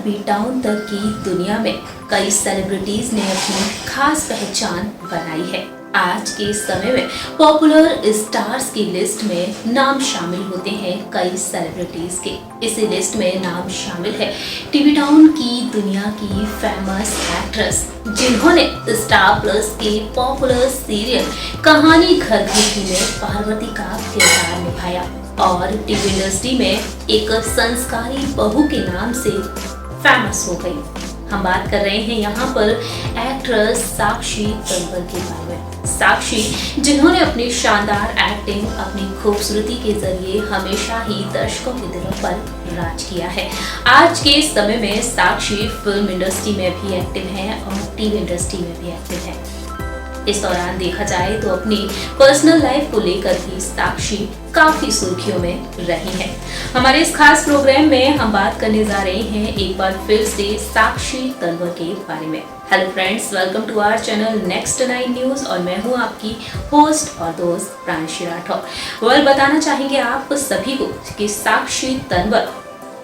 TV town तक की दुनिया में कई सेलिब्रिटीज ने अपनी खास पहचान बनाई है। आज के समय में पॉपुलर स्टार्स की लिस्ट में नाम शामिल होते हैं कई सेलिब्रिटीज के। इसी लिस्ट में नाम शामिल है टीवी टाउन की दुनिया की फेमस एक्ट्रेस, जिन्होंने स्टार प्लस के पॉपुलर सीरियल कहानी घर की में पार्वती का किरदार निभाया और टीवी इंडस्ट्री में एक संस्कारी बहू के नाम से फेमस हो गई। हम बात कर रहे हैं यहाँ पर एक्ट्रेस साक्षी तन्वर के बारे में। साक्षी, जिन्होंने अपनी शानदार एक्टिंग, अपनी खूबसूरती के जरिए हमेशा ही दर्शकों के दिलों पर राज किया है। आज के समय में साक्षी फिल्म इंडस्ट्री में भी एक्टिव हैं और टीवी इंडस्ट्री में भी एक्टिव हैं। इस दौरान देखा जाए तो अपनी पर्सनल लाइफ को लेकर भी साक्षी काफी सुर्खियों में रही है। हमारे इस खास प्रोग्राम में हम बात करने जा रहे हैं एक बार फिर से साक्षी तन्वर के बारे में। Hello friends, welcome to our channel next 9 news और मैं हूं आपकी होस्ट और दोस्त प्रांशी राठौर। बताना चाहेंगे आप सभी को कि साक्षी तन्वर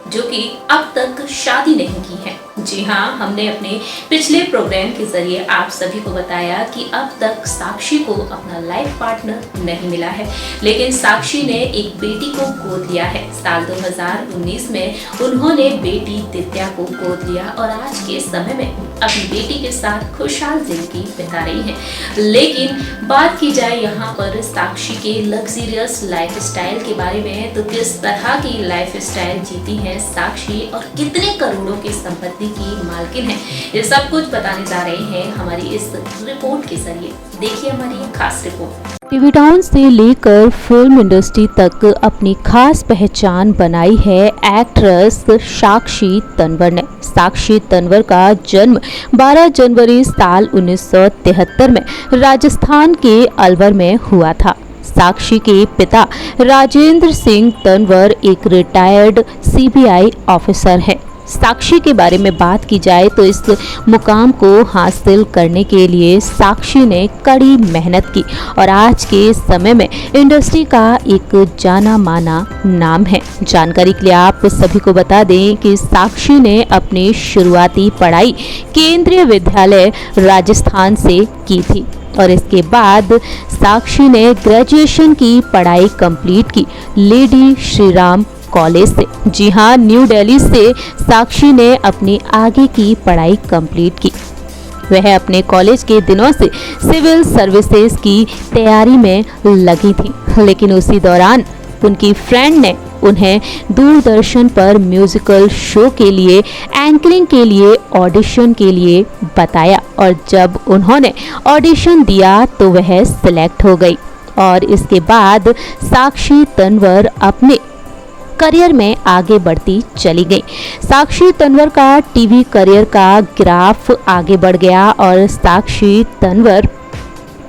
जो कि अब तक शादी नहीं की है। जी हाँ, हमने अपने पिछले प्रोग्राम के जरिए आप सभी को बताया कि अब तक साक्षी को अपना लाइफ पार्टनर नहीं मिला है, लेकिन साक्षी ने एक बेटी को गोद लिया है। साल 2019 में उन्होंने बेटी दित्या को गोद लिया और आज के समय में अपनी बेटी के साथ खुशहाल जिंदगी बिता रही है। लेकिन बात की जाए यहाँ पर साक्षी के लग्जरियस लाइफ स्टाइल के बारे में, तो किस तरह की लाइफ स्टाइल जीती है साक्षी और कितने करोड़ों की संपत्ति की मालकिन है, ये सब कुछ बताने जा रहे हैं हमारी इस रिपोर्ट के जरिए। देखिए हमारी ये खास रिपोर्ट। टीवी टाउन से लेकर फिल्म इंडस्ट्री तक अपनी खास पहचान बनाई है एक्ट्रेस साक्षी तन्वर ने। साक्षी तन्वर का जन्म 12 जनवरी साल 1973 में राजस्थान के अलवर में हुआ था। साक्षी के पिता राजेंद्र सिंह तन्वर एक रिटायर्ड सीबीआई ऑफिसर है। साक्षी के बारे में बात की जाए तो इस मुकाम को हासिल करने के लिए साक्षी ने कड़ी मेहनत की और आज के समय में इंडस्ट्री का एक जाना माना नाम है। जानकारी के लिए आप सभी को बता दें कि साक्षी ने अपनी शुरुआती पढ़ाई केंद्रीय विद्यालय राजस्थान से की थी और इसके बाद साक्षी ने ग्रेजुएशन की पढ़ाई कंप्लीट की लेडी श्री राम कॉलेज से। जी हाँ, न्यू दिल्ली से साक्षी ने अपनी आगे की पढ़ाई कंप्लीट की। वह अपने कॉलेज के दिनों से सिविल सर्विसेज की तैयारी में लगी थी, लेकिन उसी दौरान उनकी फ्रेंड ने उन्हें दूरदर्शन पर म्यूजिकल शो के लिए एंकरिंग के लिए ऑडिशन के लिए बताया और जब उन्होंने ऑडिशन दिया तो वह सिलेक्ट हो गई और इसके बाद साक्षी तन्वर अपने करियर में आगे बढ़ती चली गई। साक्षी तन्वर का टीवी करियर का ग्राफ आगे बढ़ गया और साक्षी तन्वर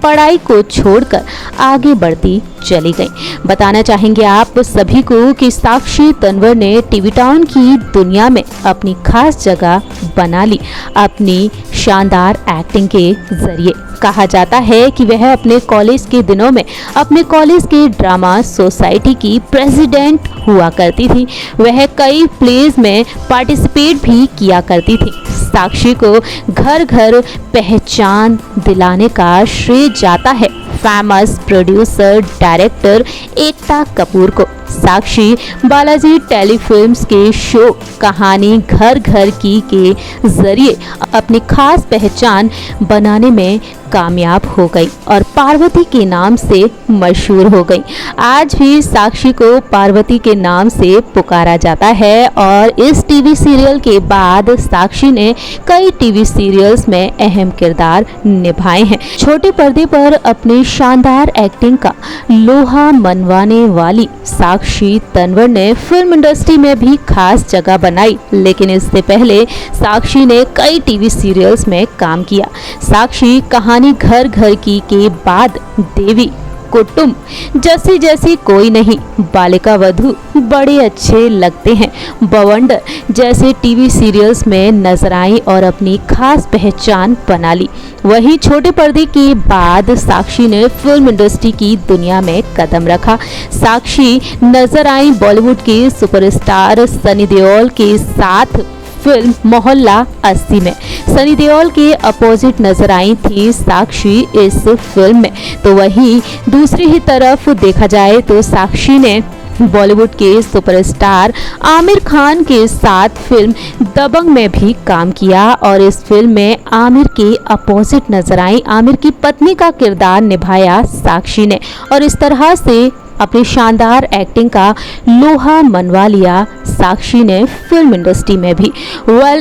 पढ़ाई को छोड़कर आगे बढ़ती चली गई। बताना चाहेंगे आप सभी को कि साक्षी तन्वर ने टीवी टाउन की दुनिया में अपनी खास जगह बना ली अपनी शानदार एक्टिंग के जरिए। कहा जाता है कि वह अपने कॉलेज के दिनों में अपने कॉलेज के ड्रामा सोसाइटी की प्रेसिडेंट हुआ करती थी। वह कई प्लेज में पार्टिसिपेट भी किया करती थी। साक्षी को घर घर पहचान दिलाने का श्रेय जाता है famous producer director Ekta Kapoor को। साक्षी बालाजी टेलीफिल्म्स के शो कहानी घर घर की के जरिए अपनी खास पहचान बनाने में कामयाब हो गई और पार्वती के नाम से मशहूर हो गई। आज भी साक्षी को पार्वती के नाम से पुकारा जाता है और इस टीवी सीरियल के बाद साक्षी ने कई टीवी सीरियल्स में अहम किरदार निभाए हैं। छोटे पर्दे पर अपनी शानदार एक्टिंग का लोहा मनवाने वाली साक्षी तन्वर ने फिल्म इंडस्ट्री में भी खास जगह बनाई, लेकिन इससे पहले साक्षी ने कई टीवी सीरियल्स में काम किया। साक्षी कहानी घर घर की के बाद देवी कुटुंब, जैसी जैसी कोई नहीं, बालिका वधू बड़े अच्छे लगते हैं, बवंडर जैसे टीवी सीरियल्स में नजर आई और अपनी खास पहचान बना ली। वहीं छोटे पर्दे के बाद साक्षी ने फिल्म इंडस्ट्री की दुनिया में कदम रखा। साक्षी नजर आई बॉलीवुड के सुपरस्टार सनी देओल के साथ फिल्म मोहल्ला 80 में। सनी देओल के अपोजिट नजर आई थी साक्षी इस फिल्म में। तो वहीं दूसरी ही तरफ देखा जाए तो साक्षी ने बॉलीवुड के सुपरस्टार आमिर खान के साथ फिल्म दबंग में भी काम किया और इस फिल्म में आमिर के अपोजिट नजर आई। आमिर की पत्नी का किरदार निभाया साक्षी ने और इस तरह से अपनी शानदार एक्टिंग का लोहा मनवा लिया साक्षी ने फिल्म इंडस्ट्री में भी।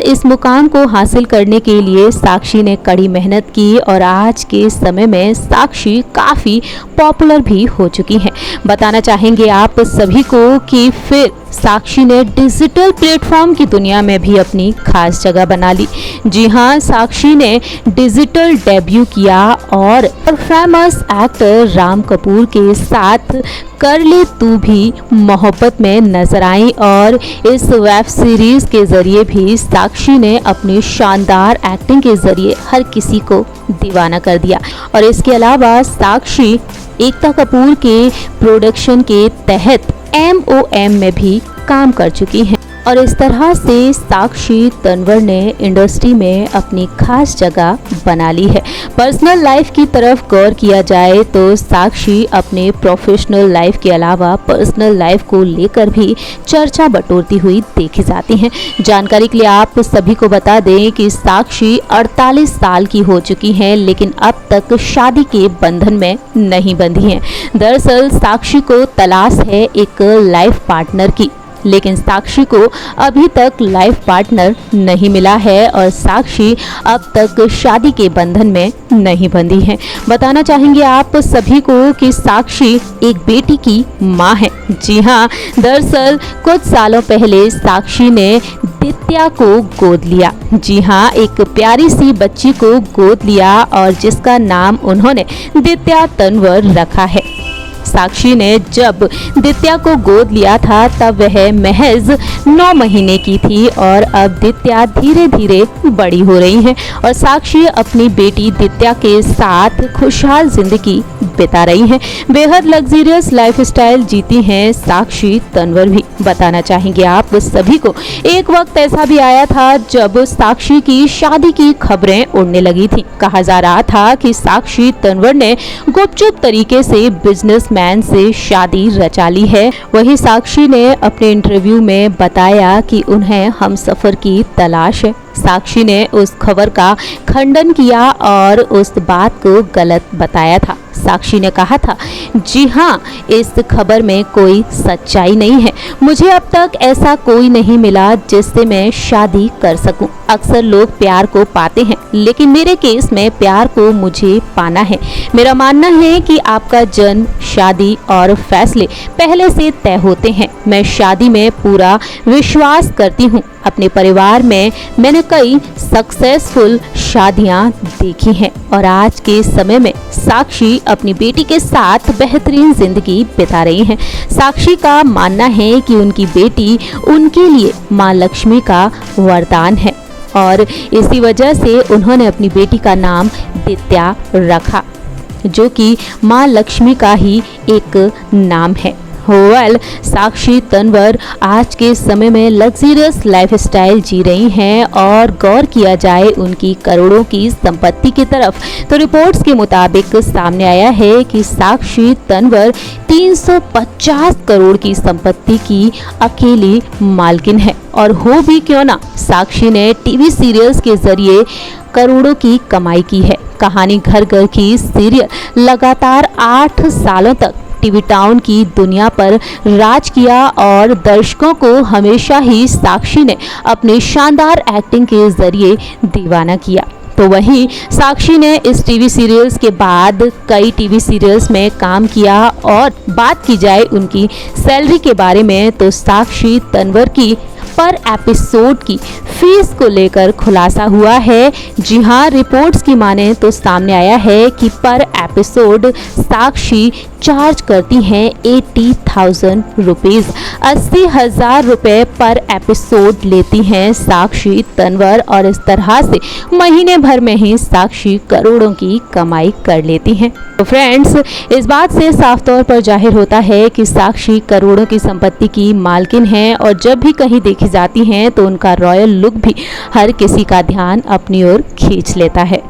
इस मुकाम को हासिल करने के लिए साक्षी ने कड़ी मेहनत की और आज के समय में साक्षी काफ़ी पॉपुलर भी हो चुकी हैं। बताना चाहेंगे आप सभी को कि फिर साक्षी ने डिजिटल प्लेटफॉर्म की दुनिया में भी अपनी खास जगह बना ली। जी हाँ, साक्षी ने डिजिटल डेब्यू किया और फेमस एक्टर राम कपूर के साथ कर ले तू भी मोहब्बत में नजर आई और इस वेब सीरीज के जरिए भी साक्षी ने अपनी शानदार एक्टिंग के जरिए हर किसी को दीवाना कर दिया। और इसके अलावा साक्षी एकता कपूर के प्रोडक्शन के तहत MOM में भी काम कर चुकी हैं और इस तरह से साक्षी तन्वर ने इंडस्ट्री में अपनी खास जगह बना ली है। पर्सनल लाइफ की तरफ गौर किया जाए तो साक्षी अपने प्रोफेशनल लाइफ के अलावा पर्सनल लाइफ को लेकर भी चर्चा बटोरती हुई देखी जाती हैं। जानकारी के लिए आप सभी को बता दें कि साक्षी 48 साल की हो चुकी हैं लेकिन अब तक शादी के बंधन में नहीं बंधी हैं। दरअसल साक्षी को तलाश है एक लाइफ पार्टनर की, लेकिन साक्षी को अभी तक लाइफ पार्टनर नहीं मिला है और साक्षी अब तक शादी के बंधन में नहीं बंधी है। बताना चाहेंगे आप सभी को कि साक्षी एक बेटी की मां है। जी हाँ, दरअसल कुछ सालों पहले साक्षी ने दित्या को गोद लिया। जी हाँ, एक प्यारी सी बच्ची को गोद लिया और जिसका नाम उन्होंने दित्या तन्वर रखा है। साक्षी ने जब दित्या को गोद लिया था तब वह महज 9 महीने की थी और अब दित्या धीरे धीरे बड़ी हो रही है और साक्षी अपनी बेटी दित्या के साथ खुशहाल जिंदगी बिता रही हैं। बेहद लग्जरियस लाइफस्टाइल जीती हैं साक्षी तन्वर भी। बताना चाहेंगे आप सभी को, एक वक्त ऐसा भी आया था जब साक्षी की शादी की खबरें उड़ने लगी थी। कहा जा रहा था कि साक्षी तन्वर ने गुपचुप तरीके से बिजनेसमैन से शादी रचा ली है। वहीं साक्षी ने अपने इंटरव्यू में बताया कि उन्हें हमसफर की तलाश है। साक्षी ने उस खबर का खंडन किया और उस बात को गलत बताया था। साक्षी ने कहा था, जी हाँ, इस खबर में कोई सच्चाई नहीं है। मुझे अब तक ऐसा कोई नहीं मिला जिससे मैं शादी कर सकूं। अक्सर लोग प्यार को पाते हैं लेकिन मेरे केस में प्यार को मुझे पाना है। मेरा मानना है कि आपका जन्म, शादी और फैसले पहले से तय होते हैं। मैं शादी में पूरा विश्वास करती हूँ। अपने परिवार में मैंने कई सक्सेसफुल शादियां देखी हैं और आज के समय में साक्षी अपनी बेटी के साथ बेहतरीन जिंदगी बिता रही हैं। साक्षी का मानना है कि उनकी बेटी उनके लिए माँ लक्ष्मी का वरदान है और इसी वजह से उन्होंने अपनी बेटी का नाम दित्या रखा, जो कि माँ लक्ष्मी का ही एक नाम है। साक्षी तन्वर आज के समय में लग्जरियस लाइफस्टाइल जी रही हैं और गौर किया जाए उनकी करोड़ों की संपत्ति की तरफ तो रिपोर्ट्स के मुताबिक सामने आया है कि साक्षी तन्वर 350 करोड़ की संपत्ति की अकेली मालकिन है। और हो भी क्यों ना, साक्षी ने टीवी सीरियल्स के जरिए करोड़ों की कमाई की है। कहानी घर घर की सीरियल लगातार 8 सालों तक टीवी टाउन की दुनिया पर राज किया और दर्शकों को हमेशा ही साक्षी ने अपने शानदार एक्टिंग के जरिए दीवाना किया। तो वहीं साक्षी ने इस टीवी सीरियल्स के बाद कई टीवी सीरियल्स में काम किया और बात की जाए उनकी सैलरी के बारे में तो साक्षी तन्वर की पर एपिसोड की फीस को लेकर खुलासा हुआ है। जी हाँ, रिपोर्ट्स की माने तो सामने आया है कि पर एपिसोड साक्षी चार्ज करती हैं 80,000 80,000 रुपीज 80,000 रुपए पर एपिसोड लेती हैं साक्षी तन्वर और इस तरह से महीने भर में ही साक्षी करोड़ों की कमाई कर लेती हैं। तो फ्रेंड्स, इस बात से साफ तौर पर जाहिर होता है कि साक्षी करोड़ों की संपत्ति की मालकिन हैं और जब भी कहीं देखी जाती हैं तो उनका रॉयल लुक भी हर किसी का ध्यान अपनी ओर खींच लेता है।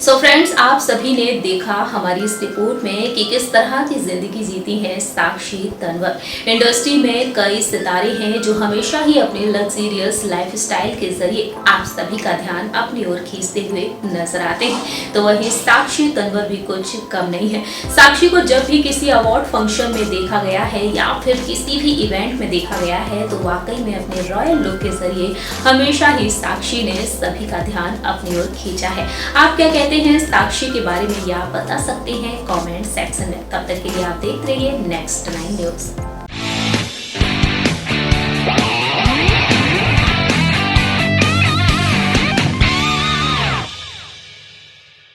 सो फ्रेंड्स, आप सभी ने देखा हमारी इस रिपोर्ट में कि किस तरह की जिंदगी जीती है साक्षी तन्वर। इंडस्ट्री में कई सितारे हैं जो हमेशा ही अपने लग्जरियस लाइफस्टाइल के जरिए आप सभी का ध्यान अपनी ओर खींचते हुए नजर आते हैं, तो वहीं साक्षी तन्वर भी कुछ कम नहीं है। साक्षी को जब भी किसी अवार्ड फंक्शन में देखा गया है या फिर किसी भी इवेंट में देखा गया है तो वाकई में अपने रॉयल लुक के जरिए हमेशा ही साक्षी ने सभी का ध्यान अपनी ओर खींचा है। आप क्या कहते हैं साक्षी के बारे में, या बता सकते हैं कमेंट सेक्शन में। तब तक के लिए आप देखते रहिए नेक्स्ट 9 न्यूज़।